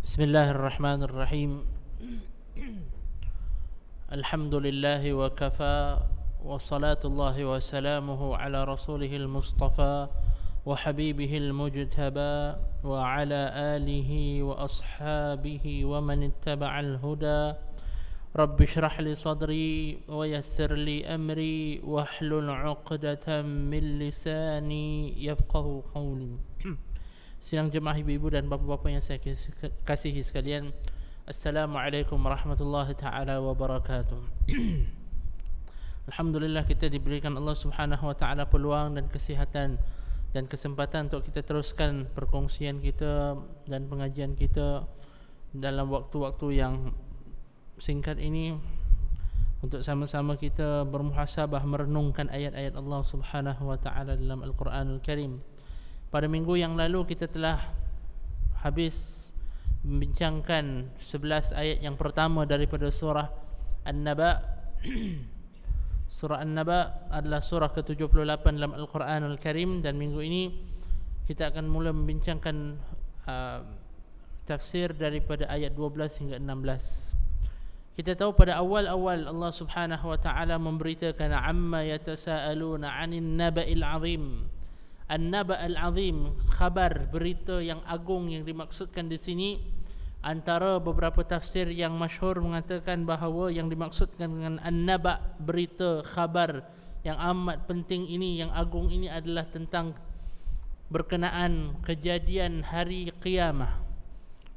Bismillahirrahmanirrahim. Alhamdulillahi wa kafa wa salatullahi wa salamuhu ala rasulihil mustafa wa habibihil mujtaba wa ala alihi wa ashabihi wa man ittaba'al huda. Rabbi shrah li sadri wa yassir li amri wa hlul 'uqdatam min lisani yafqahu qawli. Sidang jemaah ibu-ibu dan bapa-bapa yang saya kasihi sekalian, Assalamualaikum warahmatullahi ta'ala wabarakatuh. Alhamdulillah kita diberikan Allah subhanahu wa ta'ala peluang dan kesihatan dan kesempatan untuk kita teruskan perkongsian kita dan pengajian kita dalam waktu-waktu yang singkat ini, untuk sama-sama kita bermuhasabah merenungkan ayat-ayat Allah subhanahu wa ta'ala dalam Al-Quranul Karim. Pada minggu yang lalu kita telah habis membincangkan 11 ayat yang pertama daripada surah An-Naba. Surah An-Naba adalah surah ke-78 dalam Al-Quranul Karim, dan minggu ini kita akan mula membincangkan tafsir daripada ayat 12 hingga 16. Kita tahu pada awal-awal Allah subhanahu wa ta'ala memberitakan amma yatasaaluna 'anil naba'il 'azim. An-Naba' al-Azim, khabar, berita yang agung yang dimaksudkan di sini. Antara beberapa tafsir yang masyhur mengatakan bahawa yang dimaksudkan dengan An-Naba', berita, khabar yang amat penting ini, yang agung ini adalah tentang berkenaan kejadian hari kiamat.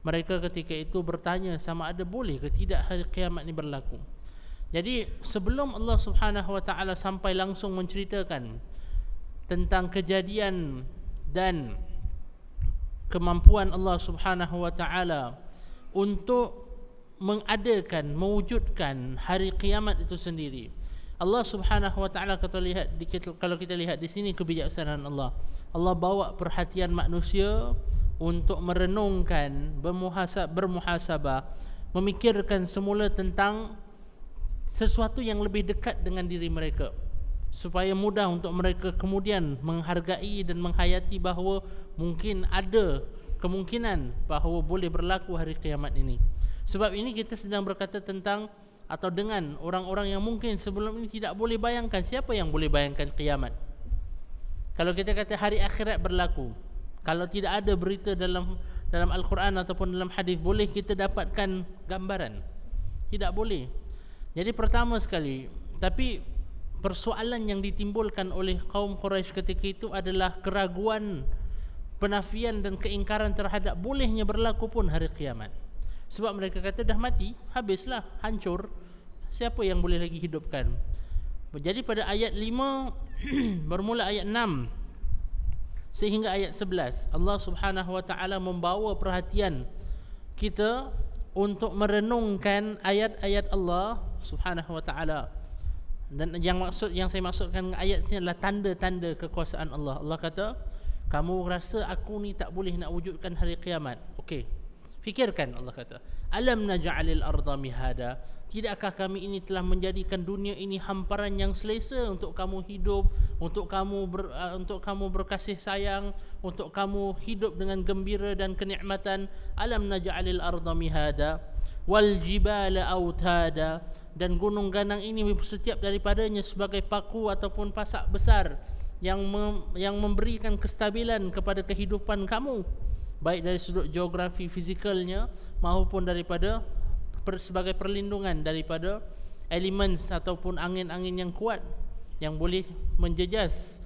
Mereka ketika itu bertanya sama ada boleh ke tidak hari kiamat ini berlaku. Jadi sebelum Allah subhanahu wa ta'ala sampai langsung menceritakan tentang kejadian dan kemampuan Allah subhanahu wa ta'ala untuk mengadakan, mewujudkan hari kiamat itu sendiri, Allah subhanahu wa ta'ala kalau kita lihat di sini kebijaksanaan Allah. Allah bawa perhatian manusia untuk merenungkan, bermuhasabah, memikirkan semula tentang sesuatu yang lebih dekat dengan diri mereka, supaya mudah untuk mereka kemudian menghargai dan menghayati bahawa mungkin ada kemungkinan bahawa boleh berlaku hari kiamat ini. Sebab ini kita sedang berkata tentang atau dengan orang-orang yang mungkin sebelum ini tidak boleh bayangkan. Siapa yang boleh bayangkan kiamat? Kalau kita kata hari akhirat berlaku, kalau tidak ada berita dalam Al-Quran ataupun dalam hadis, boleh kita dapatkan gambaran? Tidak boleh. Jadi pertama sekali, tapi persoalan yang ditimbulkan oleh kaum Quraisy ketika itu adalah keraguan, penafian dan keingkaran terhadap bolehnya berlaku pun hari kiamat. Sebab mereka kata dah mati, habislah, hancur, siapa yang boleh lagi hidupkan? Jadi pada ayat 5 bermula ayat 6 sehingga ayat 11, Allah subhanahu wa ta'ala membawa perhatian kita untuk merenungkan ayat-ayat Allah subhanahu wa ta'ala. Dan yang saya maksudkan dengan ayat ini adalah tanda-tanda kekuasaan Allah. Allah kata, kamu rasa aku ni tak boleh nak wujudkan hari kiamat? Okey, fikirkan. Allah kata, alam naj'alil arda mihada, tidakkah kami ini telah menjadikan dunia ini hamparan yang selesa untuk kamu hidup, untuk kamu berkasih sayang, untuk kamu hidup dengan gembira dan kenikmatan. Alam naj'alil arda mihada wal jibala autada, dan gunung ganang ini setiap daripadanya sebagai paku ataupun pasak besar yang memberikan kestabilan kepada kehidupan kamu, baik dari sudut geografi fizikalnya maupun daripada sebagai perlindungan daripada elements ataupun angin-angin yang kuat yang boleh menjejas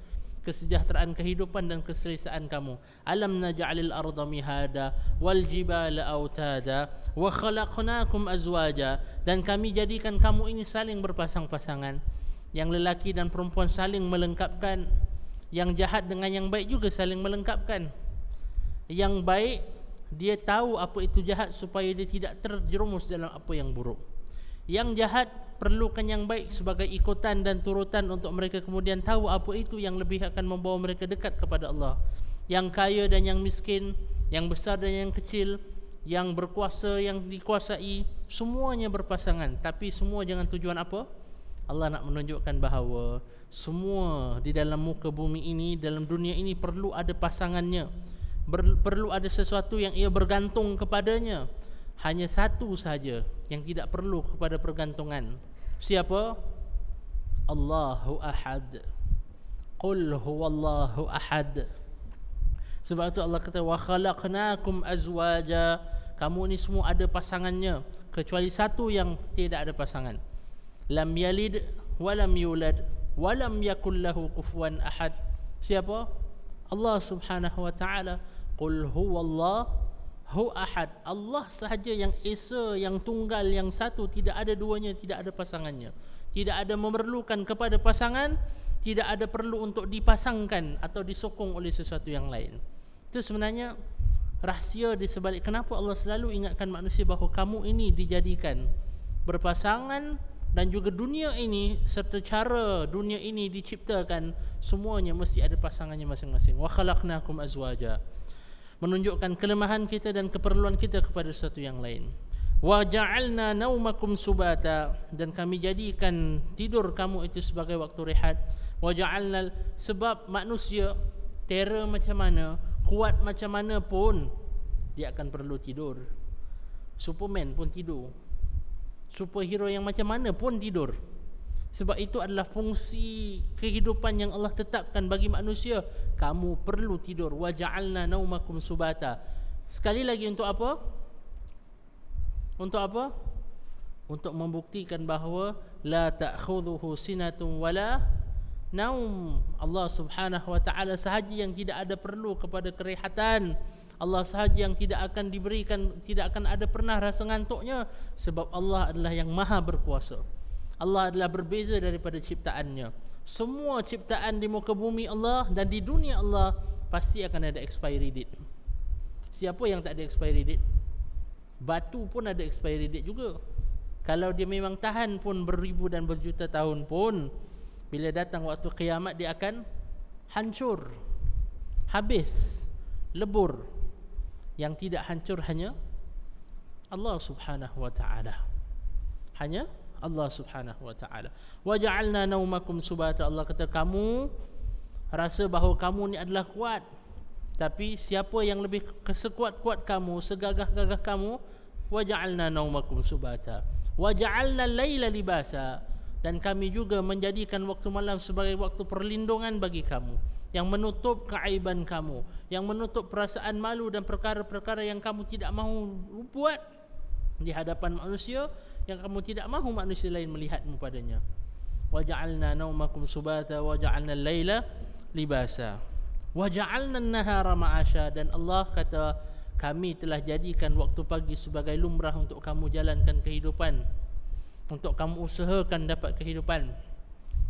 kesejahteraan kehidupan dan keselesaan kamu. Alam naj'alil arda mihada wal jibala autada wa khalaqnakum azwaja, dan kami jadikan kamu ini saling berpasang-pasangan, yang lelaki dan perempuan saling melengkapkan, yang jahat dengan yang baik juga saling melengkapkan. Yang baik dia tahu apa itu jahat supaya dia tidak terjerumus dalam apa yang buruk. Yang jahat perlukan yang baik sebagai ikutan dan turutan untuk mereka kemudian tahu apa itu yang lebih akan membawa mereka dekat kepada Allah. Yang kaya dan yang miskin, yang besar dan yang kecil, yang berkuasa, yang dikuasai, semuanya berpasangan. Tapi semua dengan tujuan apa? Allah nak menunjukkan bahawa semua di dalam muka bumi ini, dalam dunia ini perlu ada pasangannya. perlu ada sesuatu yang ia bergantung kepadanya. Hanya satu sahaja yang tidak perlu kepada pergantungan. Siapa? Allahu Ahad. Qul huwallahu ahad. Sebab itu Allah kata wa khalaqnakum azwaja. Kamu ni semua ada pasangannya, kecuali satu yang tidak ada pasangan. Lam yalid wa lam yulad wa lam yakul lahu kufuwan ahad. Siapa? Allah Subhanahu wa taala. Qul huwallahu ahad. Allah sahaja yang esa, yang tunggal, yang satu, tidak ada duanya, tidak ada pasangannya. Tidak ada memerlukan kepada pasangan, tidak ada perlu untuk dipasangkan atau disokong oleh sesuatu yang lain. Itu sebenarnya rahsia di sebalik kenapa Allah selalu ingatkan manusia bahawa kamu ini dijadikan berpasangan, dan juga dunia ini serta cara dunia ini diciptakan, semuanya mesti ada pasangannya masing-masing. Wa khalaqnakum azwaja, menunjukkan kelemahan kita dan keperluan kita kepada sesuatu yang lain. Wa ja'alna naumakum subata, dan kami jadikan tidur kamu itu sebagai waktu rehat. Wa ja'alna, sebab manusia terror macam mana, kuat macam mana pun, dia akan perlu tidur. Superman pun tidur, superhero yang macam mana pun tidur. Sebab itu adalah fungsi kehidupan yang Allah tetapkan bagi manusia. Kamu perlu tidur. Wa ja'alna naumakum subata. Sekali lagi, untuk apa? Untuk apa? Untuk membuktikan bahawa la ta'khudhuhu sinatun wala naum. Allah Subhanahu wa taala sahaja yang tidak ada perlu kepada kerehatan. Allah sahaja yang tidak akan diberikan, tidak akan ada pernah rasa ngantuknya, sebab Allah adalah yang maha berkuasa. Allah adalah berbeza daripada ciptaannya. Semua ciptaan di muka bumi Allah dan di dunia Allah pasti akan ada expiry date. Siapa yang tak ada expiry date? Batu pun ada expiry date juga. Kalau dia memang tahan pun beribu dan berjuta tahun pun, bila datang waktu kiamat dia akan hancur, habis, lebur. Yang tidak hancur hanya Allah Subhanahu wa taala. Hanya Allah Subhanahu wa taala. Wa ja'alna naumakum subata. Allah kata kamu rasa bahawa kamu ni adalah kuat, tapi siapa yang lebih sekuat-kuat kamu, segagah-gagah kamu? Wa ja'alna naumakum subata. Wa ja'alna al-laila libasa. Dan kami juga menjadikan waktu malam sebagai waktu perlindungan bagi kamu, yang menutup keaiban kamu, yang menutup perasaan malu dan perkara-perkara yang kamu tidak mahu buat di hadapan manusia, yang kamu tidak mahu manusia lain melihatmu padanya. Wa ja'alna naumakum subata wa ja'alna al-laila libasa wa ja'alna an-nahara ma'asha. Dan Allah kata kami telah jadikan waktu pagi sebagai lumrah untuk kamu jalankan kehidupan, untuk kamu usahakan dapat kehidupan.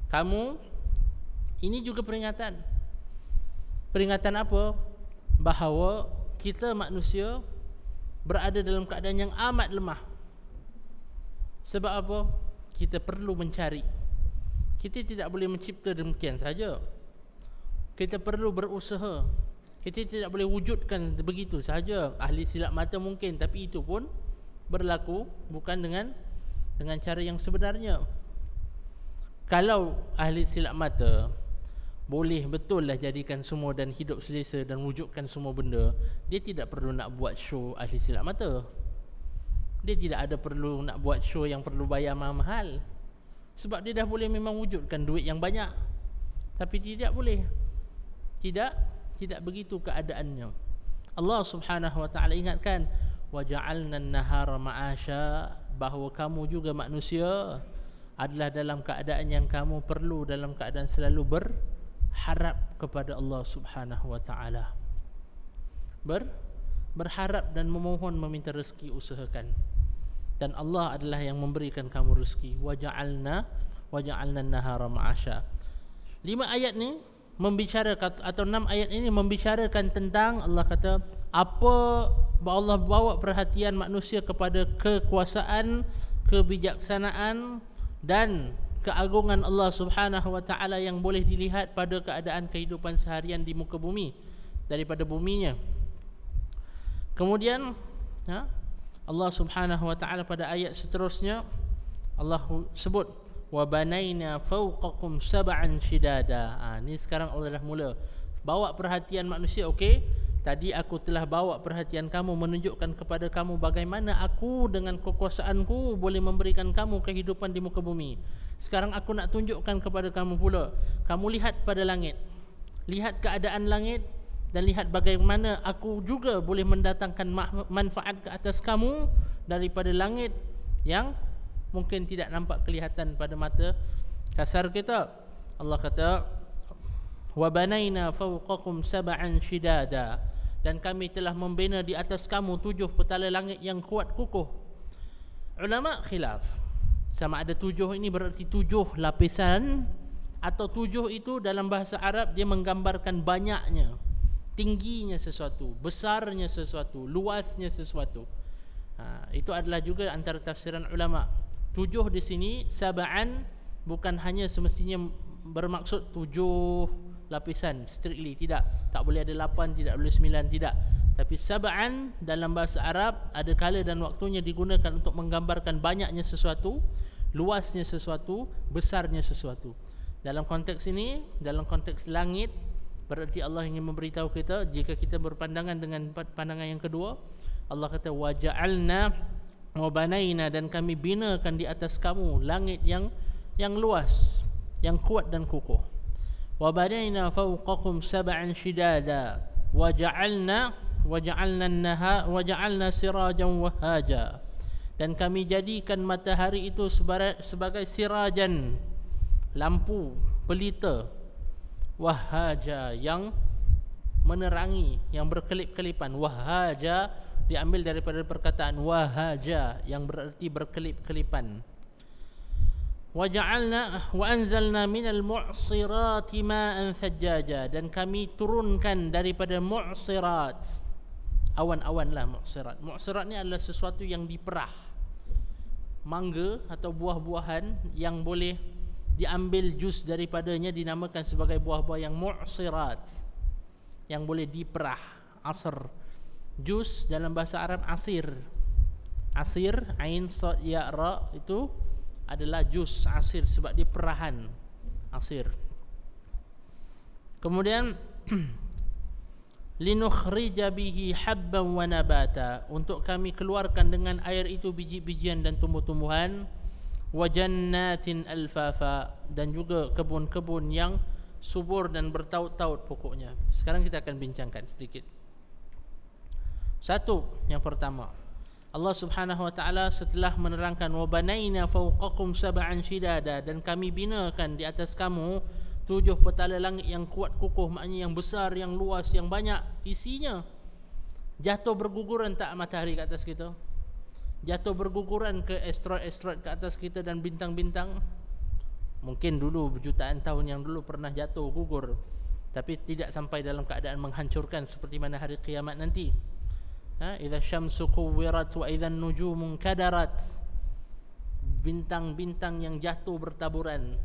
Kamu, ini juga peringatan. Peringatan apa? Bahawa kita manusia berada dalam keadaan yang amat lemah. Sebab apa? Kita perlu mencari. Kita tidak boleh mencipta demikian saja. Kita perlu berusaha. Kita tidak boleh wujudkan begitu saja. Ahli silap mata mungkin, tapi itu pun berlaku bukan dengan cara yang sebenarnya. Kalau ahli silap mata boleh betul lah jadikan semua dan hidup selesa dan wujudkan semua benda, dia tidak perlu nak buat show ahli silap mata. Dia tidak ada perlu nak buat show yang perlu bayar mahal-mahal, sebab dia dah boleh memang wujudkan duit yang banyak. Tapi tidak boleh, tidak begitu keadaannya. Allah Subhanahu wa taala ingatkan wa ja'alna an-nahara ma'asha, bahawa kamu juga manusia adalah dalam keadaan yang kamu perlu, dalam keadaan selalu berharap kepada Allah Subhanahu wa taala. Berharap dan memohon, meminta rezeki, usahakan. Dan Allah adalah yang memberikan kamu rezeki. Wa ja'alna an-nahara ma'asha. 5 ayat ni membicarakan, atau 6 ayat ini membicarakan tentang, Allah kata apa Allah bawa perhatian manusia kepada kekuasaan, kebijaksanaan dan keagungan Allah Subhanahu wa taala yang boleh dilihat pada keadaan kehidupan seharian di muka bumi daripada buminya. Kemudian Allah Subhanahu wa taala pada ayat seterusnya Allah sebut wa banaina fawqakum sab'an shidada. Ni sekarang Allah dah mula bawa perhatian manusia. Okey, tadi aku telah bawa perhatian kamu, menunjukkan kepada kamu bagaimana aku dengan kekuasaanku boleh memberikan kamu kehidupan di muka bumi. Sekarang aku nak tunjukkan kepada kamu pula. Kamu lihat pada langit, lihat keadaan langit, dan lihat bagaimana aku juga boleh mendatangkan manfaat ke atas kamu daripada langit yang mungkin tidak nampak kelihatan pada mata kasar kita. Allah kata, wa banaina fawqakum sab'an shidada, dan kami telah membina di atas kamu 7 petala langit yang kuat kukuh. Ulama khilaf sama ada 7 ini berarti 7 lapisan, atau 7 itu dalam bahasa Arab dia menggambarkan banyaknya, tingginya sesuatu, besarnya sesuatu, luasnya sesuatu. Itu adalah juga antara tafsiran ulama. 7 di sini sab'an bukan hanya semestinya bermaksud 7 lapisan strictly, tidak. Tak boleh ada 8, tidak boleh 9, tidak. Tapi sab'an dalam bahasa Arab ada kala dan waktunya digunakan untuk menggambarkan banyaknya sesuatu, luasnya sesuatu, besarnya sesuatu. Dalam konteks ini, dalam konteks langit, berarti Allah ingin memberitahu kita, jika kita berpandangan dengan pandangan yang kedua, Allah kata waja'alna wa banaina, dan kami binakan di atas kamu langit yang luas, yang kuat dan kukuh. Wa banaina fawqakum sab'an shidada waja'alna sirajan wahaja, dan kami jadikan matahari itu sebagai sirajan, lampu pelita, wahaja, yang menerangi, yang berkelip-kelipan. Wahaja diambil daripada perkataan wahaja yang berarti berkelip-kelipan. Waja'alna wa anzalna minal mu'sirati ma'an thajjaja, dan kami turunkan daripada mu'sirat, awan-awan lah mu'sirat. Mu'sirat ni adalah sesuatu yang diperah, mangga atau buah-buahan yang boleh diambil jus daripadanya dinamakan sebagai buah-buah yang mu'sirat, yang boleh diperah. Asr, jus dalam bahasa Arab asir. Asir, ain sad ya ra, itu adalah jus asir sebab dia perahan, asir. Kemudian linukhrija bihi habban wa nabata, untuk kami keluarkan dengan air itu biji-bijian dan tumbuh-tumbuhan. Wa jannatin alfafa, dan juga kebun-kebun yang subur dan bertaut-taut pokoknya. Sekarang kita akan bincangkan sedikit. Satu, yang pertama, Allah Subhanahu wa taala setelah menerangkan wa banaina fawqakum sab'an shidada, dan kami binakan di atas kamu 7 petala langit yang kuat kukuh, maknanya yang besar, yang luas, yang banyak isinya. Jatuh berguguran tak matahari ke atas kita? Jatuh berguguran ke asteroid-asteroid ke atas kita dan bintang-bintang? Mungkin dulu berjutaan tahun yang dulu pernah jatuh gugur, tapi tidak sampai dalam keadaan menghancurkan seperti mana hari kiamat nanti. Idza syamsu kuwirat wa idza nujumun kadarat, bintang-bintang yang jatuh bertaburan.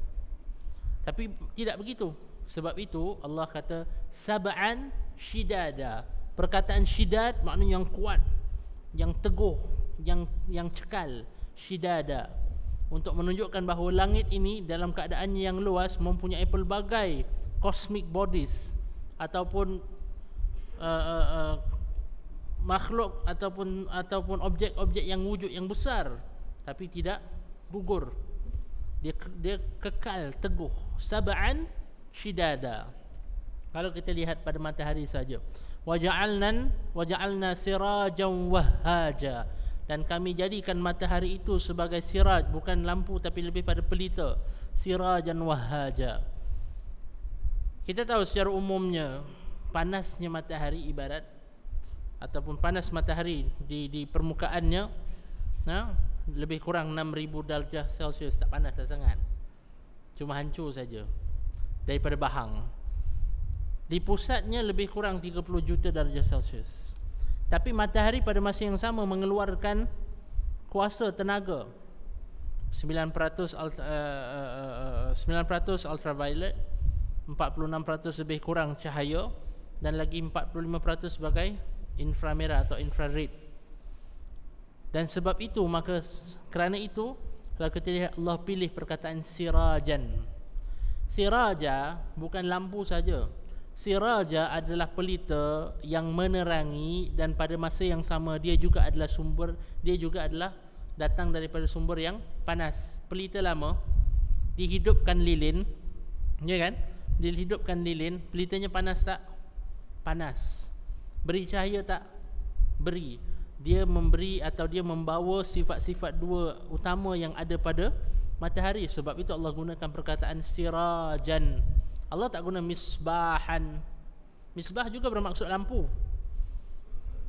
Tapi tidak begitu. Sebab itu Allah kata sab'an shidada. Perkataan shidad maknanya yang kuat, yang teguh, yang cekal. Shidada, untuk menunjukkan bahawa langit ini dalam keadaannya yang luas mempunyai pelbagai cosmic bodies ataupun makhluk ataupun objek-objek yang wujud yang besar, tapi tidak gugur. Dia kekal, teguh. Sab'an shidada. Kalau kita lihat pada matahari saja, waja'alna sirajan wahaja, dan kami jadikan matahari itu sebagai siraj, bukan lampu tapi lebih pada pelita. Sirajan wahaja. Kita tahu secara umumnya panasnya matahari ibarat, ataupun panas matahari di permukaannya, lebih kurang 6,000 darjah Celsius. Tak panas dah sangat, cuma hancur saja daripada bahang. Di pusatnya lebih kurang 30 juta darjah Celsius. Tapi matahari pada masa yang sama mengeluarkan kuasa tenaga 9% ultraviolet, 46% lebih kurang cahaya, dan lagi 45% sebagai inframerah atau infrared. Dan sebab itu, maka kerana itu, kalau kita lihat Allah pilih perkataan sirajan. Siraja bukan lampu saja. Siraja adalah pelita yang menerangi, dan pada masa yang sama dia juga adalah sumber, dia juga adalah datang daripada sumber yang panas. Pelita lama dihidupkan lilin, ya kan? Dihidupkan lilin, pelitanya panas tak? Panas. Beri cahaya tak? Beri. Dia memberi atau dia membawa sifat-sifat dua utama yang ada pada matahari. Sebab itu Allah gunakan perkataan sirajan. Allah tak guna misbahan. Misbah juga bermaksud lampu.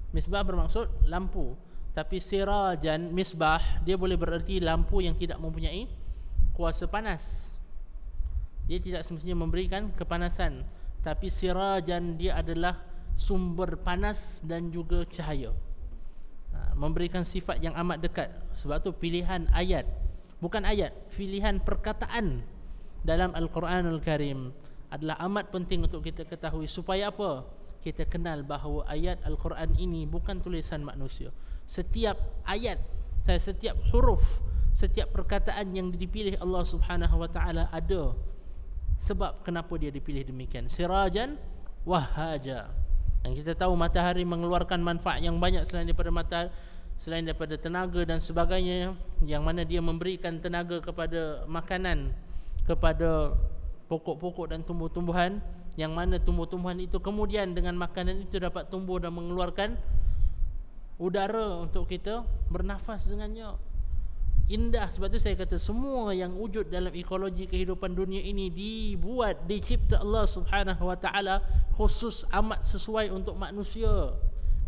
Misbah bermaksud lampu. Tapi sirajan, misbah, dia boleh bererti lampu yang tidak mempunyai kuasa panas. Dia tidak semestinya memberikan kepanasan. Tapi sirajan, dia adalah sumber panas dan juga cahaya. Memberikan sifat yang amat dekat. Sebab tu pilihan ayat, bukan ayat, pilihan perkataan dalam Al-Quranul Karim adalah amat penting untuk kita ketahui. Supaya apa? Kita kenal bahawa ayat Al-Quran ini bukan tulisan manusia. Setiap ayat, setiap huruf, setiap perkataan yang dipilih Allah Subhanahu wa taala ada sebab kenapa dia dipilih demikian. Sirajan wahaja. Dan kita tahu matahari mengeluarkan manfaat yang banyak selain daripada matahari, selain daripada tenaga dan sebagainya, yang mana dia memberikan tenaga kepada makanan, kepada pokok-pokok dan tumbuh-tumbuhan, yang mana tumbuh-tumbuhan itu kemudian dengan makanan itu dapat tumbuh dan mengeluarkan udara untuk kita bernafas dengannya. Indah. Sebab tu saya kata semua yang wujud dalam ekologi kehidupan dunia ini dibuat, dicipta Allah Subhanahu wa taala khusus amat sesuai untuk manusia,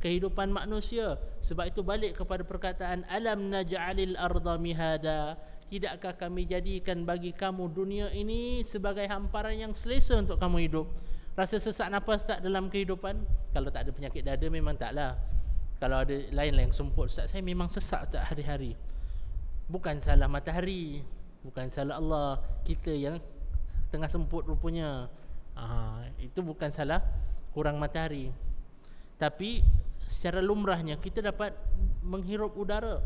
kehidupan manusia. Sebab itu balik kepada perkataan alam naj'alil arda mihada, tidakkah kami jadikan bagi kamu dunia ini sebagai hamparan yang selesa untuk kamu hidup? Rasa sesak nafas tak dalam kehidupan? Kalau tak ada penyakit dada memang taklah. Kalau ada lain-lain yang sumput, Ustaz saya memang sesak Ustaz hari-hari. Bukan salah matahari, bukan salah Allah, kita yang tengah semput rupanya. Itu bukan salah kurang matahari. Tapi secara lumrahnya kita dapat menghirup udara.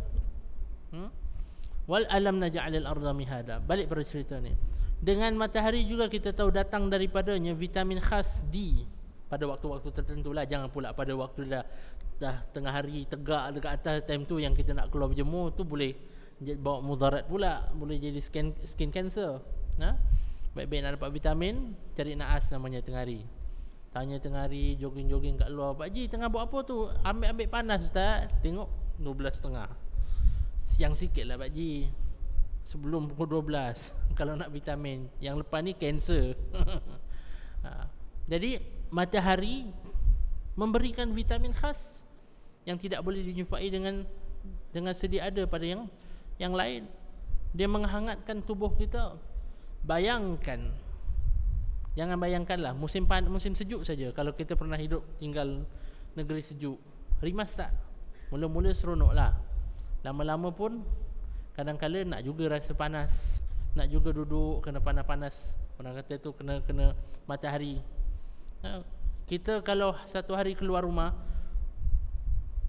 Wal alam naj'alil arda mihada. Balik pada cerita ni. Dengan matahari juga kita tahu datang daripadanya vitamin khas D pada waktu-waktu tertentu lah. Jangan pula pada waktu dah tengah hari tegak dekat atas, time tu yang kita nak keluar berjemur, tu boleh bawa mudarat pula, boleh jadi skin cancer. Baik-baik nak dapat vitamin, cari naas namanya tengah hari. Tanya tengah hari jogging-jogging kat luar, Pak Ji tengah buat apa tu? Ambil panas Ustaz. Tengok 12.30. Siang sikit lah Pak Ji, sebelum pukul 12 kalau nak vitamin. Yang lepas ni cancer. Jadi matahari memberikan vitamin khas yang tidak boleh dijumpai dengan sedia ada pada yang lain. Dia menghangatkan tubuh kita. Bayangkan, jangan bayangkanlah musim sejuk saja. Kalau kita pernah hidup tinggal negeri sejuk, rimas tak? Mula-mula seronok lah. Lama-lama pun kadang-kala nak juga rasa panas, nak juga duduk kena panas-panas. Orang kata tu kena matahari. Kita kalau satu hari keluar rumah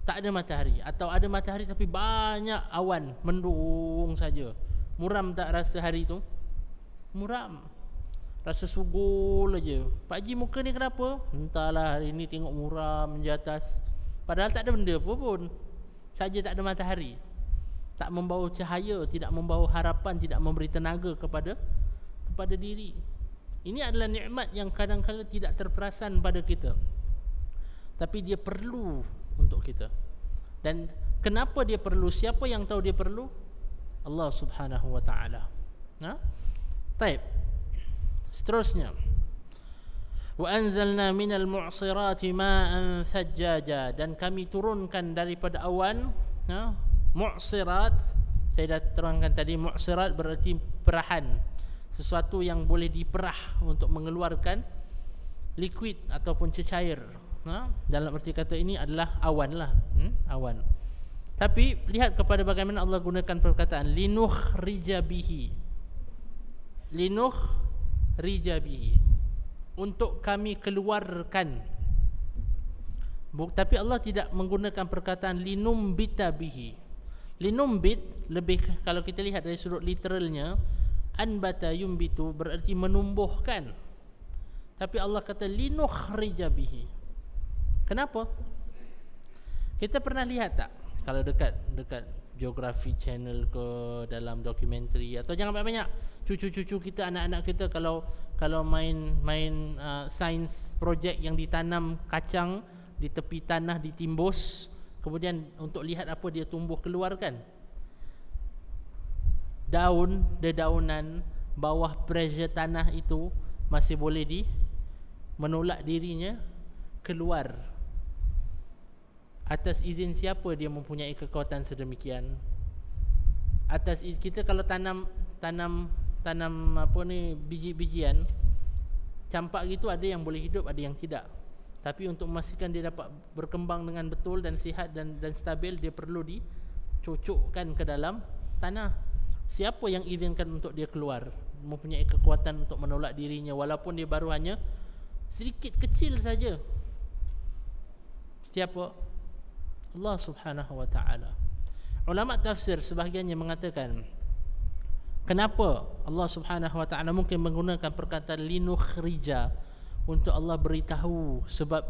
tak ada matahari, atau ada matahari tapi banyak awan mendung saja, muram tak rasa hari tu? Muram, rasa sugul aja. Pak Ji muka ni kenapa? Entahlah, hari ni tengok muram je atas. Padahal tak ada benda apa pun, saja tak ada matahari. Tak membawa cahaya, tidak membawa harapan, tidak memberi tenaga kepada diri. Ini adalah nikmat yang kadang-kadang tidak terperasan pada kita, tapi dia perlu untuk kita. Dan kenapa dia perlu? Siapa yang tahu dia perlu? Allah Subhanahu wa taala. Baik. Seterusnya, wa anzalna minal mu'sirati ma'an thajjaja, dan kami turunkan daripada awan mu'sirat. Saya dah terangkan tadi, mu'sirat berarti perahan, sesuatu yang boleh diperah untuk mengeluarkan liquid ataupun cecair. Dalam arti kata ini adalah awan lah, awan. Tapi lihat kepada bagaimana Allah gunakan perkataan linukhrija bihi, linukhrija bihi, untuk kami keluarkan. Tapi Allah tidak menggunakan perkataan linumbita bihi. Linumbit lebih, kalau kita lihat dari sudut literalnya, anbata yumbitu berarti menumbuhkan. Tapi Allah kata linukhrija bihi. Kenapa? Kita pernah lihat tak kalau dekat Geography Channel ke, dalam dokumentari, atau jangan banyak-banyak, cucu-cucu kita, anak-anak kita kalau main science project yang ditanam kacang di tepi tanah, ditimbus, kemudian untuk lihat apa dia tumbuh keluarkan. Dedaunan bawah pressure tanah itu masih boleh menolak dirinya keluar. Atas izin siapa dia mempunyai kekuatan sedemikian? Kita kalau tanam apa ni, biji-bijian, campak gitu, ada yang boleh hidup, ada yang tidak. Tapi untuk memastikan dia dapat berkembang dengan betul dan sihat dan stabil, dia perlu dicocokkan ke dalam tanah. Siapa yang izinkan untuk dia keluar? Mempunyai kekuatan untuk menolak dirinya, walaupun dia baru hanya sedikit kecil saja. Siapa? Allah Subhanahu wa ta'ala. Ulama tafsir sebahagiannya mengatakan, kenapa Allah Subhanahu wa ta'ala mungkin menggunakan perkataan linukhrija, untuk Allah beritahu. Sebab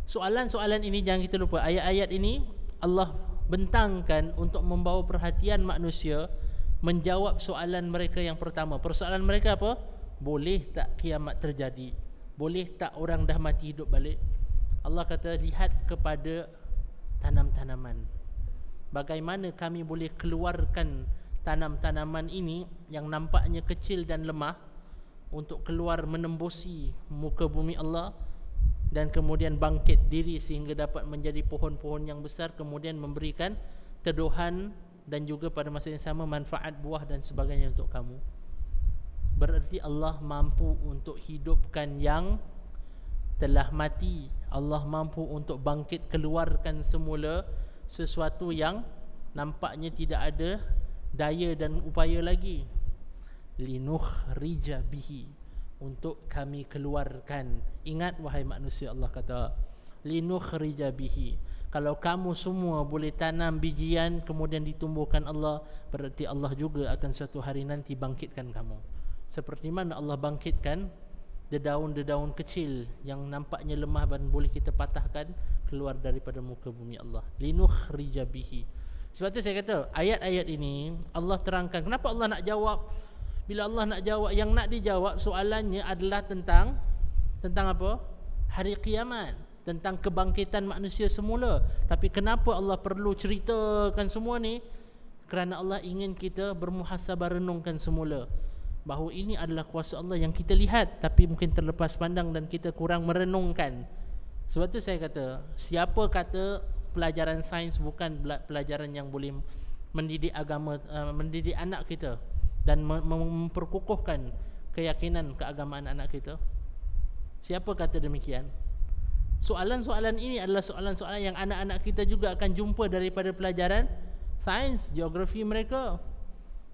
soalan-soalan ini jangan kita lupa, ayat-ayat ini Allah bentangkan untuk membawa perhatian manusia menjawab soalan mereka yang pertama. Persoalan mereka apa? Boleh tak kiamat terjadi? Boleh tak orang dah mati hidup balik? Allah kata, lihat kepada tanam-tanaman. Bagaimana kami boleh keluarkan tanam-tanaman ini yang nampaknya kecil dan lemah untuk keluar menembusi muka bumi Allah, dan kemudian bangkit diri sehingga dapat menjadi pohon-pohon yang besar, kemudian memberikan teduhan dan juga pada masa yang sama manfaat buah dan sebagainya untuk kamu. Berarti Allah mampu untuk hidupkan yang telah mati. Allah mampu untuk bangkit, keluarkan semula sesuatu yang nampaknya tidak ada daya dan upaya lagi. Linukhrija bihi, untuk kami keluarkan. Ingat wahai manusia, Allah kata linukhrija bihi. Kalau kamu semua boleh tanam bijian kemudian ditumbuhkan Allah, berarti Allah juga akan suatu hari nanti bangkitkan kamu. Seperti mana Allah bangkitkan dedaun-dedaun kecil yang nampaknya lemah dan boleh kita patahkan, keluar daripada muka bumi Allah. Linukhrija bihi. Sebab tu saya kata ayat-ayat ini Allah terangkan kenapa Allah nak jawab. Bila Allah nak jawab, yang nak dijawab soalannya adalah tentang apa? Hari kiamat, tentang kebangkitan manusia semula. Tapi kenapa Allah perlu ceritakan semua ni? Kerana Allah ingin kita bermuhasabah, renungkan semula bahawa ini adalah kuasa Allah yang kita lihat tapi mungkin terlepas pandang dan kita kurang merenungkan. Sebab tu saya kata, siapa kata pelajaran sains bukan pelajaran yang boleh mendidik agama, mendidik anak kita dan memperkukuhkan keyakinan keagamaan anak kita? Siapa kata demikian? Soalan-soalan ini adalah soalan-soalan yang anak-anak kita juga akan jumpa daripada pelajaran sains, geografi mereka,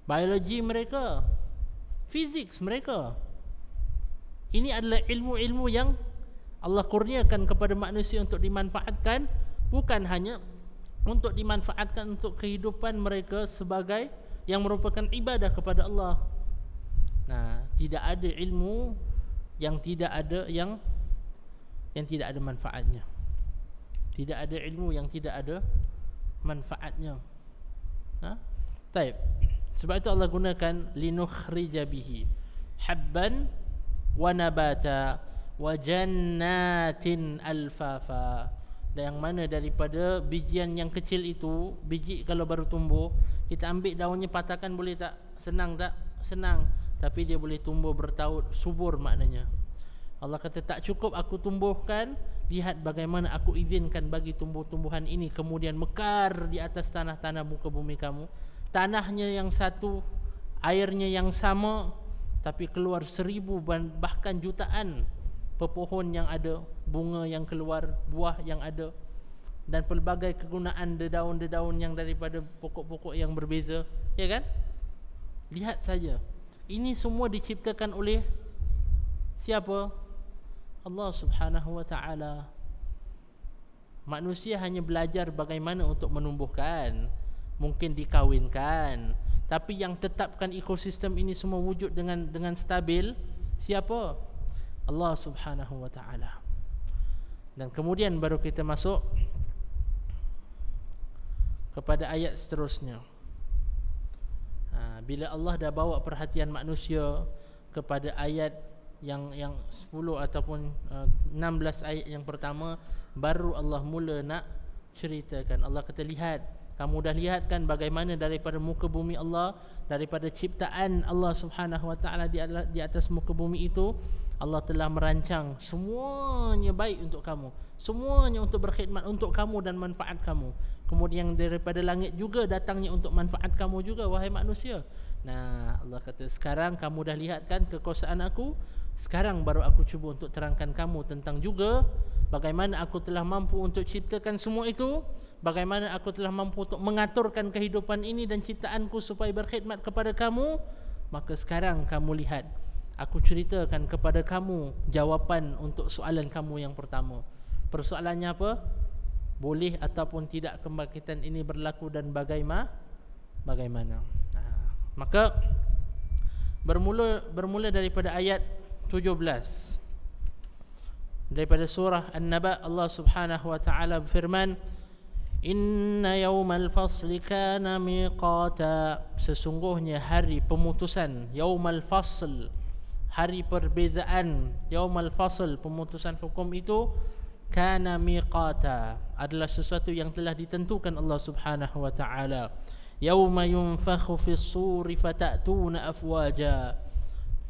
biologi mereka, fizik mereka. Ini adalah ilmu-ilmu yang Allah kurniakan kepada manusia untuk dimanfaatkan, bukan hanya untuk dimanfaatkan untuk kehidupan mereka sebagai yang merupakan ibadah kepada Allah. Nah, tidak ada ilmu yang tidak ada yang tidak ada manfaatnya. Tidak ada ilmu yang tidak ada manfaatnya. Baik. Sebab itu Allah gunakan linukhrija bihi habban wa nabata wa jannatin alfafa. Dan yang mana daripada bijian yang kecil itu, biji kalau baru tumbuh, kita ambil daunnya patahkan boleh tak? Senang tak? Senang. Tapi dia boleh tumbuh bertaut, subur maknanya. Allah kata tak cukup aku tumbuhkan, lihat bagaimana aku izinkan bagi tumbuh-tumbuhan ini kemudian mekar di atas tanah-tanah muka bumi kamu. Tanahnya yang satu, airnya yang sama, tapi keluar 1000 bahkan jutaan pepohon yang ada, bunga yang keluar, buah yang ada, dan pelbagai kegunaan dedaun-dedaun yang daripada pokok-pokok yang berbeza, ya kan? Lihat saja. Ini semua diciptakan oleh siapa? Allah Subhanahu wa ta'ala. Manusia hanya belajar bagaimana untuk menumbuhkan, mungkin dikawinkan, tapi yang tetapkan ekosistem ini semua wujud dengan stabil siapa? Allah Subhanahu wa ta'ala. Dan kemudian baru kita masuk kepada ayat seterusnya. Bila Allah dah bawa perhatian manusia kepada ayat yang 10 ataupun 16 ayat yang pertama, baru Allah mula nak ceritakan. Allah kata, lihat, kamu dah lihat kan bagaimana daripada muka bumi Allah, daripada ciptaan Allah Subhanahu wa ta'ala di atas muka bumi itu, Allah telah merancang semuanya baik untuk kamu, semuanya untuk berkhidmat untuk kamu dan manfaat kamu. Kemudian daripada langit juga datangnya untuk manfaat kamu juga, wahai manusia. Nah, Allah kata, sekarang kamu dah lihat kan kekuasaan aku, sekarang baru aku cuba untuk terangkan kamu tentang juga bagaimana aku telah mampu untuk ciptakan semua itu, bagaimana aku telah mampu untuk mengaturkan kehidupan ini dan ciptaanku supaya berkhidmat kepada kamu. Maka sekarang kamu lihat, aku ceritakan kepada kamu jawapan untuk soalan kamu yang pertama. Persoalannya apa? Boleh ataupun tidak kebangkitan ini berlaku dan bagaimana? Maka bermula daripada ayat 17 daripada surah An-Naba, Allah Subhanahu wa ta'ala berfirman, Inna yawmal fasli kana miqata, sesungguhnya hari pemutusan, yawmal fasl, hari perbezaan, yawmal fasl, pemutusan hukum itu, kana miqata, adalah sesuatu yang telah ditentukan Allah Subhanahu wa ta'ala. Yawma yunfakhu fis suri fatatuna afwaja,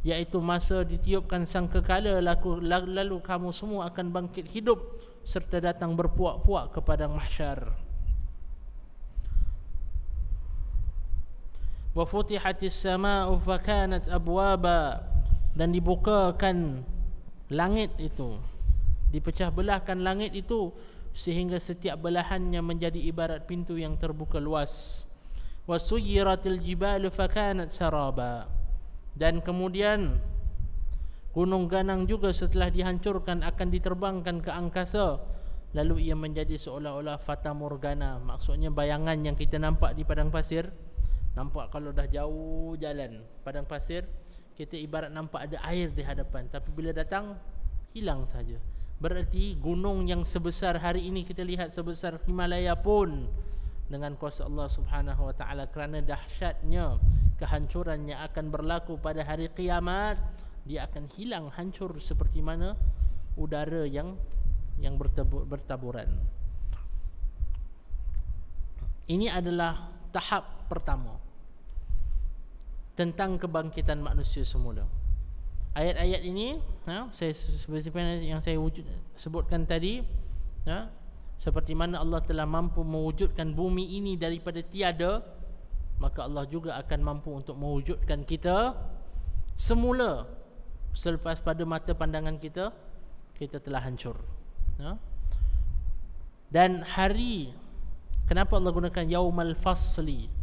iaitu masa ditiupkan sangkakala, lalu kamu semua akan bangkit hidup serta datang berpuak-puak ke padang mahsyar. Wa futihatis samaa'u fakanat abwaba, dan dibukakan langit itu, dipecah belahkan langit itu sehingga setiap belahannya menjadi ibarat pintu yang terbuka luas. Wa suyiratil jibalu fakanat saraba, dan kemudian gunung ganang juga setelah dihancurkan akan diterbangkan ke angkasa, lalu ia menjadi seolah-olah fata morgana. Maksudnya bayangan yang kita nampak di padang pasir, nampak kalau dah jauh jalan padang pasir, kita ibarat nampak ada air di hadapan, tapi bila datang hilang saja. Berarti gunung yang sebesar hari ini kita lihat sebesar Himalaya pun, dengan kuasa Allah Subhanahu wa ta'ala, kerana dahsyatnya kehancuran yang akan berlaku pada hari kiamat, dia akan hilang, hancur seperti mana udara yang bertaburan. Ini adalah tahap pertama tentang kebangkitan manusia semula. Ayat-ayat ini, saya seperti yang saya sebutkan tadi, seperti mana Allah telah mampu mewujudkan bumi ini daripada tiada, maka Allah juga akan mampu untuk mewujudkan kita semula selepas pada mata pandangan kita telah hancur. Dan hari, kenapa Allah gunakan yaumal fasli?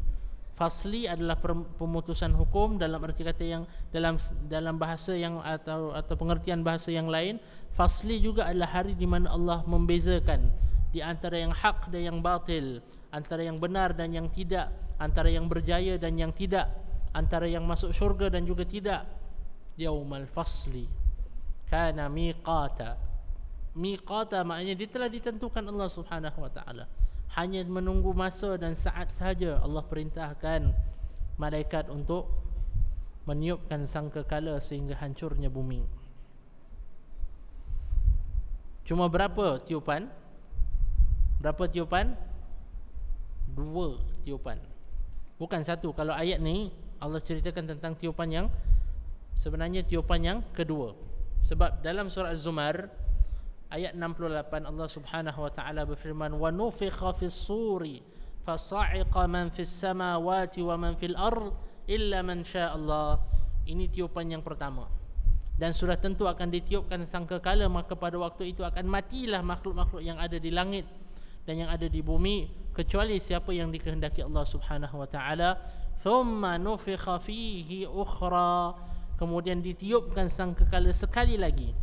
Fasli adalah pemutusan hukum dalam arti kata yang dalam bahasa yang atau pengertian bahasa yang lain. Fasli juga adalah hari di mana Allah membezakan di antara yang hak dan yang batil, antara yang benar dan yang tidak, antara yang berjaya dan yang tidak, antara yang masuk syurga dan juga tidak. Yaumal fasli kana miqata. Miqata maknanya dia telah ditentukan Allah Subhanahu wa ta'ala, hanya menunggu masa dan saat sahaja. Allah perintahkan malaikat untuk meniupkan sangkakala sehingga hancurnya bumi. Cuma berapa tiupan? Berapa tiupan? 2 tiupan, bukan 1. Kalau ayat ni Allah ceritakan tentang tiupan yang sebenarnya, tiupan yang kedua. Sebab dalam surah Az-Zumar ayat 68 Allah Subhanahu wa ta'ala berfirman, wa nufikha fis suri fasa'iqa man fis samawati wa man fil ard illa man syaa Allah. Ini tiupan yang pertama, dan sudah tentu akan ditiupkan sangkakala, maka pada waktu itu akan matilah makhluk-makhluk yang ada di langit dan yang ada di bumi, kecuali siapa yang dikehendaki Allah Subhanahu wa ta'ala. Thumma nufikha fihi ukhra, kemudian ditiupkan sangkakala sekali lagi.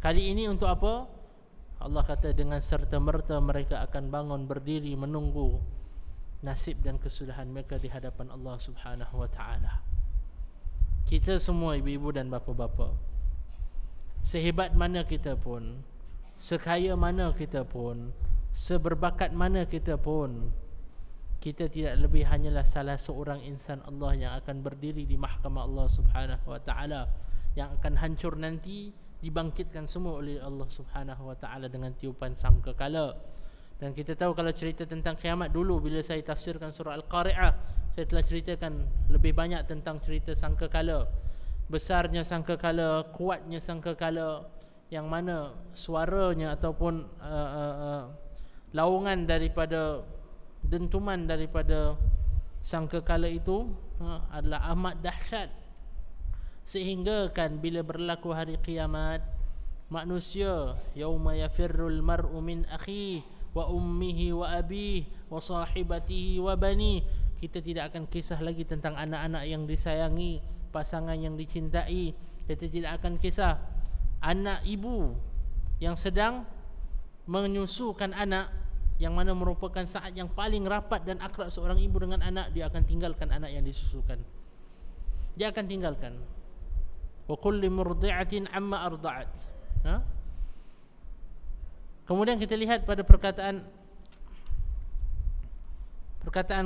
Kali ini untuk apa? Allah kata dengan serta-merta mereka akan bangun berdiri menunggu nasib dan kesudahan mereka di hadapan Allah Subhanahu wa ta'ala. Kita semua ibu-ibu dan bapa-bapa, sehebat mana kita pun, sekaya mana kita pun, seberbakat mana kita pun, kita tidak lebih hanyalah salah seorang insan Allah yang akan berdiri di mahkamah Allah Subhanahu wa taala, yang akan hancur nanti, dibangkitkan semua oleh Allah Subhanahu wa taala dengan tiupan sangkakala. Dan kita tahu kalau cerita tentang kiamat dulu, bila saya tafsirkan surah Al-Qari'ah, saya telah ceritakan lebih banyak tentang cerita sangkakala. Besarnya sangkakala, kuatnya sangkakala, yang mana suaranya ataupun laungan daripada dentuman daripada sangkakala itu adalah amat dahsyat, sehingga kan bila berlaku hari kiamat, manusia yauma yafirrul mar'u min akhihi wa ummihi wa abihi wa sahibatihi wa bani, kita tidak akan kisah lagi tentang anak-anak yang disayangi, pasangan yang dicintai. Kita tidak akan kisah anak ibu yang sedang menyusukan anak, yang mana merupakan saat yang paling rapat dan akrab seorang ibu dengan anak. Dia akan tinggalkan anak yang disusukan, dia akan tinggalkan. Wa kulli murdi'atin amma arda'at. Kemudian kita lihat pada perkataan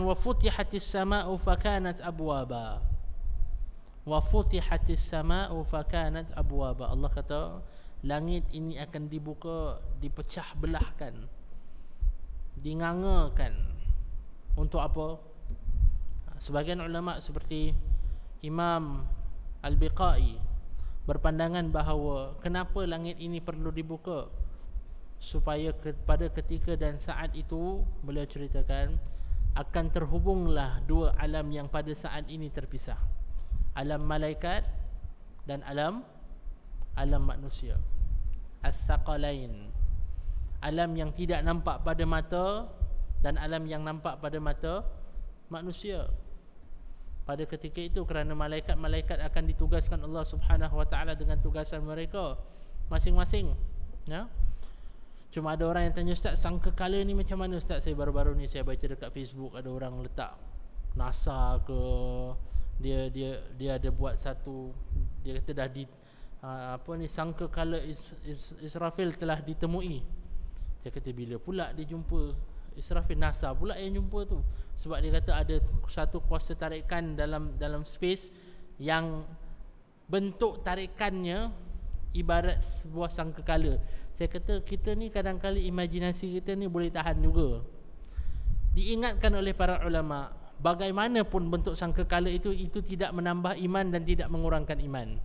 wa futihatis samaa'u fakanat abwaba. Wa futihatis samaa'u fakanat abwaba. Allah kata langit ini akan dibuka, dipecah belahkan, dingangakan. Untuk apa? Sebagian ulama seperti Imam Al-Biqai berpandangan bahawa kenapa langit ini perlu dibuka, supaya pada ketika dan saat itu, beliau ceritakan, akan terhubunglah dua alam yang pada saat ini terpisah, alam malaikat dan alam manusia. Al-Thaqalain, alam yang tidak nampak pada mata dan alam yang nampak pada mata manusia. Pada ketika itu, kerana malaikat akan ditugaskan Allah Subhanahu wa taala dengan tugasan mereka masing-masing, ya. Cuma ada orang yang tanya, Ustaz, sangkakala ni macam mana Ustaz? Saya baru-baru ni saya baca dekat Facebook, ada orang letak NASA ke, dia ada buat satu, dia kata dah di sangkakala Israfil telah ditemui. Saya kata bila pula dia jumpa Israfil? NASA pula yang jumpa tu. Sebab dia kata ada satu kuasa tarikan dalam space yang bentuk tarikannya ibarat sebuah sangkakala. Saya kata kita ni kadang-kali imajinasi kita ni boleh tahan juga. Diingatkan oleh para ulama, bagaimanapun bentuk sangkakala itu tidak menambah iman dan tidak mengurangkan iman.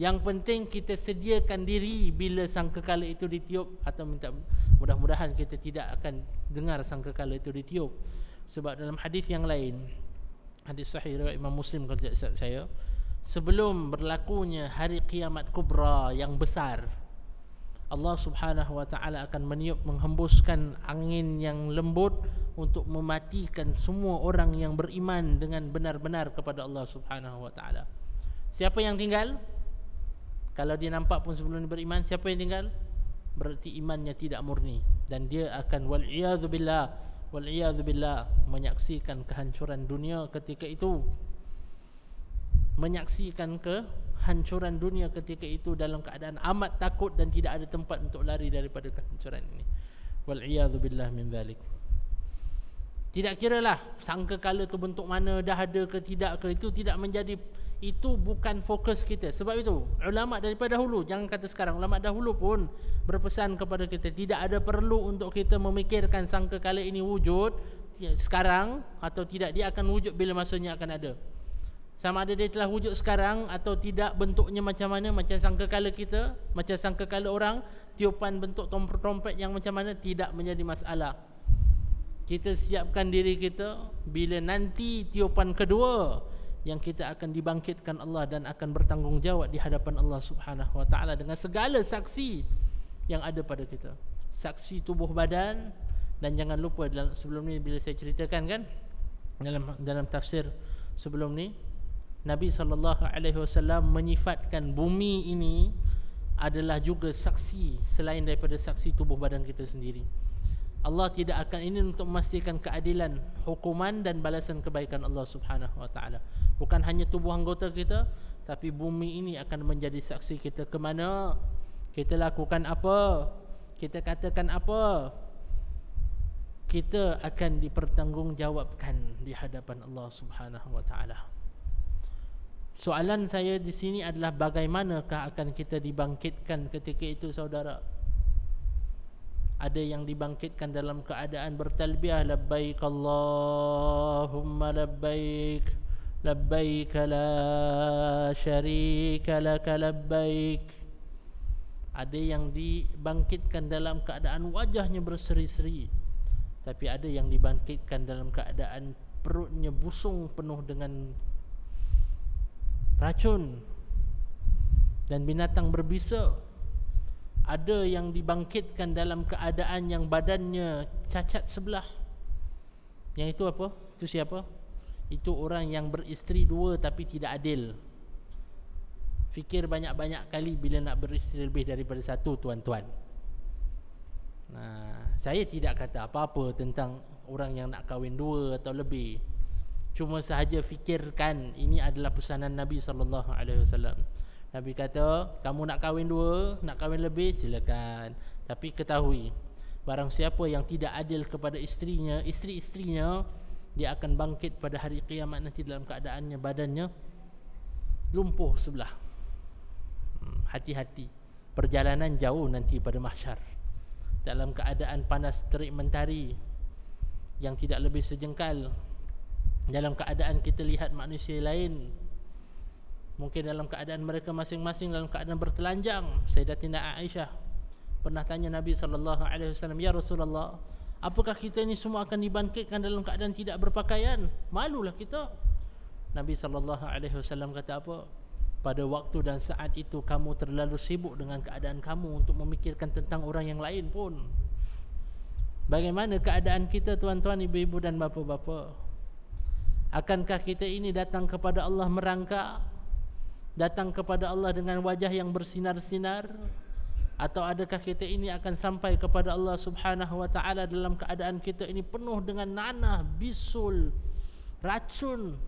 Yang penting kita sediakan diri bila sangkakala itu ditiup, atau minta mudah-mudahan kita tidak akan dengar sangkakala itu ditiup. Sebab dalam hadis yang lain, hadis sahih riwayat Imam Muslim kalau tidak silap saya, sebelum berlakunya hari kiamat kubra yang besar, Allah Subhanahu wa taala akan menghembuskan angin yang lembut untuk mematikan semua orang yang beriman dengan benar-benar kepada Allah Subhanahu wa taala. Siapa yang tinggal? Kalau dia nampak pun sebelum dia beriman, siapa yang tinggal? Berarti imannya tidak murni, dan dia akan wal-iyadzu billah menyaksikan kehancuran dunia ketika itu. Menyaksikan kehancuran dunia ketika itu dalam keadaan amat takut dan tidak ada tempat untuk lari daripada kehancuran ini. Wal-iyadzu billah min dzalik. Tidak kiralah sangkakala tu bentuk mana, dah ada ke tidak ke, itu tidak menjadi, itu bukan fokus kita. Sebab itu ulama daripada dahulu, jangan kata sekarang, ulama dahulu pun berpesan kepada kita, tidak ada perlu untuk kita memikirkan sangkakala ini wujud sekarang atau tidak. Dia akan wujud bila masanya akan ada. Sama ada dia telah wujud sekarang atau tidak, bentuknya macam mana, macam sangkakala kita, macam sangkakala orang, tiupan bentuk trompet yang macam mana, tidak menjadi masalah. Kita siapkan diri kita bila nanti tiupan kedua, yang kita akan dibangkitkan Allah dan akan bertanggungjawab di hadapan Allah Subhanahu wa taala dengan segala saksi yang ada pada kita, saksi tubuh badan. Dan jangan lupa, sebelum ni bila saya ceritakan kan dalam tafsir sebelum ni, Nabi SAW menyifatkan bumi ini adalah juga saksi selain daripada saksi tubuh badan kita sendiri. Allah tidak akan ini untuk memastikan keadilan, hukuman dan balasan kebaikan Allah Subhanahu wa taala. Bukan hanya tubuh anggota kita, tapi bumi ini akan menjadi saksi kita ke mana kita lakukan apa, kita katakan apa, kita akan dipertanggungjawabkan di hadapan Allah Subhanahu wa taala. Soalan saya di sini adalah bagaimanakah akan kita dibangkitkan ketika itu, saudara? Ada yang dibangkitkan dalam keadaan bertalbiyah, labbaik Allahumma labbaik, labbaik la syarika laka labbaik. Ada yang dibangkitkan dalam keadaan wajahnya berseri-seri, tapi ada yang dibangkitkan dalam keadaan perutnya busung penuh dengan racun dan binatang berbisa. Ada yang dibangkitkan dalam keadaan yang badannya cacat sebelah. Yang itu apa? Itu siapa? Itu orang yang beristeri dua tapi tidak adil. Fikir banyak-banyak kali bila nak beristeri lebih daripada satu, tuan-tuan. Nah, saya tidak kata apa-apa tentang orang yang nak kahwin dua atau lebih. Cuma sahaja fikirkan, ini adalah pesanan Nabi SAW. Nabi kata, kamu nak kahwin dua, nak kahwin lebih, silakan. Tapi ketahui, barang siapa yang tidak adil kepada isterinya, isteri-isterinya, dia akan bangkit pada hari kiamat nanti dalam keadaannya badannya lumpuh sebelah. Hati-hati, perjalanan jauh nanti pada mahsyar, dalam keadaan panas terik mentari yang tidak lebih sejengkal. Dalam keadaan kita lihat manusia lain, mungkin dalam keadaan mereka masing-masing dalam keadaan bertelanjang. Sayyidatina Aisyah pernah tanya Nabi SAW, ya Rasulullah, apakah kita ni semua akan dibangkitkan dalam keadaan tidak berpakaian? Malulah kita. Nabi SAW kata apa? Pada waktu dan saat itu kamu terlalu sibuk dengan keadaan kamu untuk memikirkan tentang orang yang lain pun. Bagaimana keadaan kita, tuan-tuan, ibu-ibu dan bapa-bapa? Akankah kita ini datang kepada Allah merangkak, datang kepada Allah dengan wajah yang bersinar-sinar, atau adakah kita ini akan sampai kepada Allah Subhanahu wa taala dalam keadaan kita ini penuh dengan nanah, bisul, racun,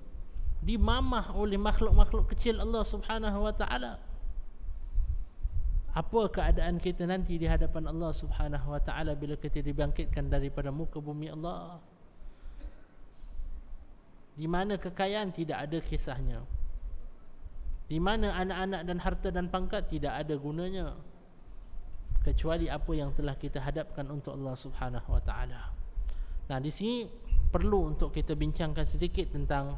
dimamah oleh makhluk-makhluk kecil Allah Subhanahu wa taala? Apa keadaan kita nanti di hadapan Allah Subhanahu wa taala bila kita dibangkitkan daripada muka bumi Allah? Di mana kekayaan tidak ada kisahnya, di mana anak-anak dan harta dan pangkat tidak ada gunanya, kecuali apa yang telah kita hadapkan untuk Allah Subhanahu wa taala. Nah, di sini perlu untuk kita bincangkan sedikit tentang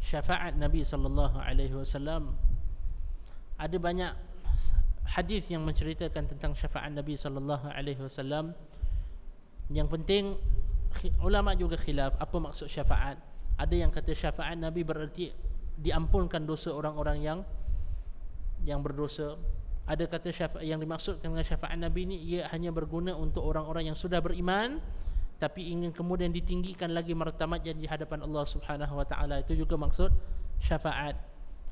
syafaat Nabi sallallahu alaihi wasallam. Ada banyak hadis yang menceritakan tentang syafaat Nabi sallallahu alaihi wasallam. Yang penting, ulama juga khilaf apa maksud syafaat. Ada yang kata syafaat Nabi berarti diampunkan dosa orang-orang yang berdosa. Ada kata syafaat yang dimaksudkan dengan syafaat Nabi ni, ia hanya berguna untuk orang-orang yang sudah beriman tapi ingin kemudian ditinggikan lagi martabatnya di hadapan Allah Subhanahu wa taala. Itu juga maksud syafaat.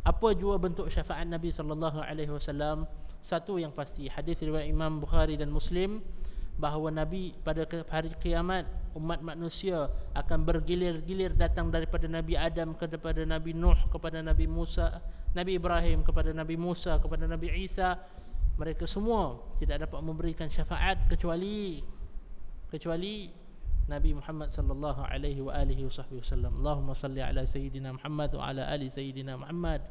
Apa jua bentuk syafaat Nabi sallallahu alaihi wasallam? Satu yang pasti, hadis riwayat Imam Bukhari dan Muslim, bahawa Nabi pada hari kiamat, umat manusia akan bergilir-gilir datang daripada Nabi Adam kepada Nabi Nuh, kepada Nabi Musa, Nabi Ibrahim, kepada Nabi Musa, kepada Nabi Isa. Mereka semua tidak dapat memberikan syafaat kecuali Nabi Muhammad sallallahu alaihi wa alihi wasallam. Allahumma salli ala sayyidina Muhammad wa ala ali sayyidina Muhammad.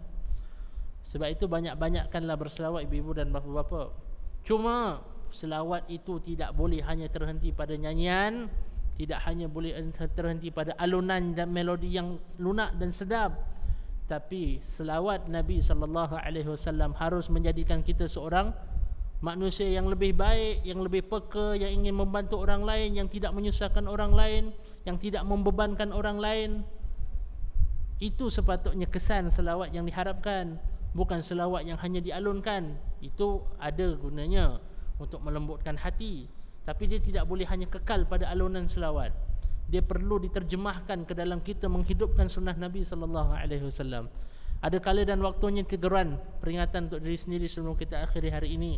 Sebab itu banyak-banyakkanlah berselawat, ibu-ibu dan bapa-bapa. Cuma selawat itu tidak boleh hanya terhenti pada nyanyian, tidak hanya boleh terhenti pada alunan dan melodi yang lunak dan sedap, tapi selawat Nabi sallallahu alaihi wasallam harus menjadikan kita seorang manusia yang lebih baik, yang lebih peka, yang ingin membantu orang lain, yang tidak menyusahkan orang lain, yang tidak membebankan orang lain. Itu sepatutnya kesan selawat yang diharapkan, bukan selawat yang hanya dialunkan. Itu ada gunanya untuk melembutkan hati, tapi dia tidak boleh hanya kekal pada alunan selawat. Dia perlu diterjemahkan ke dalam kita menghidupkan sunnah Nabi sallallahu alaihi wasallam. Ada kala dan waktunya teguran, peringatan untuk diri sendiri sebelum kita akhiri hari ini.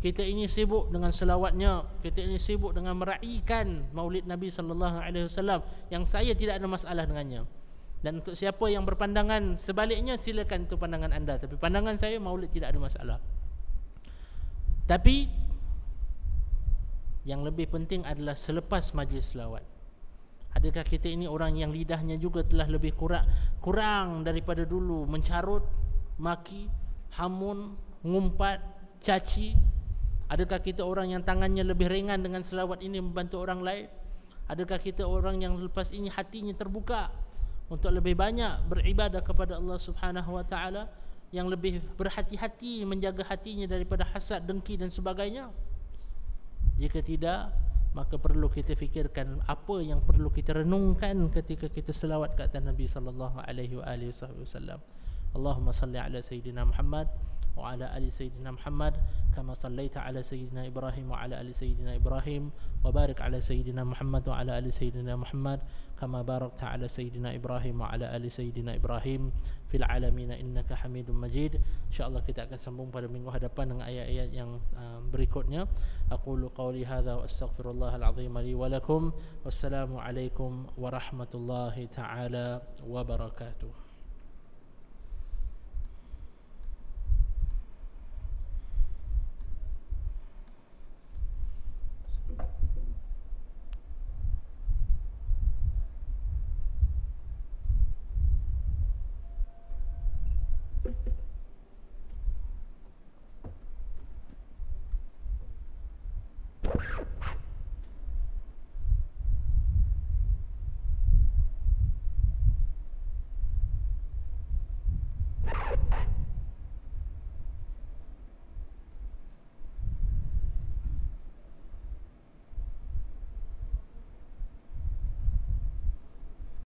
Kita ini sibuk dengan selawatnya, kita ini sibuk dengan meraihkan Maulid Nabi sallallahu alaihi wasallam, yang saya tidak ada masalah dengannya. Dan untuk siapa yang berpandangan sebaliknya, silakan, itu pandangan anda. Tapi pandangan saya, maulid tidak ada masalah. Tapi yang lebih penting adalah selepas majlis selawat. Adakah kita ini orang yang lidahnya juga telah lebih kurang daripada dulu, mencarut, maki, hamun, ngumpat, caci? Adakah kita orang yang tangannya lebih ringan dengan selawat ini membantu orang lain? Adakah kita orang yang lepas ini hatinya terbuka untuk lebih banyak beribadah kepada Allah Subhanahu wa taala, yang lebih berhati-hati menjaga hatinya daripada hasad, dengki dan sebagainya? Jika tidak, maka perlu kita fikirkan apa yang perlu kita renungkan ketika kita selawat ke atas Nabi sallallahu alaihi wasallam. Allahumma salli ala sayyidina Muhammad wa ala ali sayyidina Muhammad kama sallaita ala sayyidina Ibrahim wa ala ali sayyidina Ibrahim, wa barik ala sayyidina Muhammad wa ala ali sayyidina Muhammad kama barakta ala sayyidina Ibrahim wa ala ali sayyidina Ibrahim fil alamin innaka Hamidum Majid. Insyaallah kita akan sambung pada minggu hadapan dengan ayat-ayat yang berikutnya. Aqulu qawli hadza wa astaghfirullahal azim li wa lakum. Wassalamu alaikum warahmatullahi taala wabarakatuh.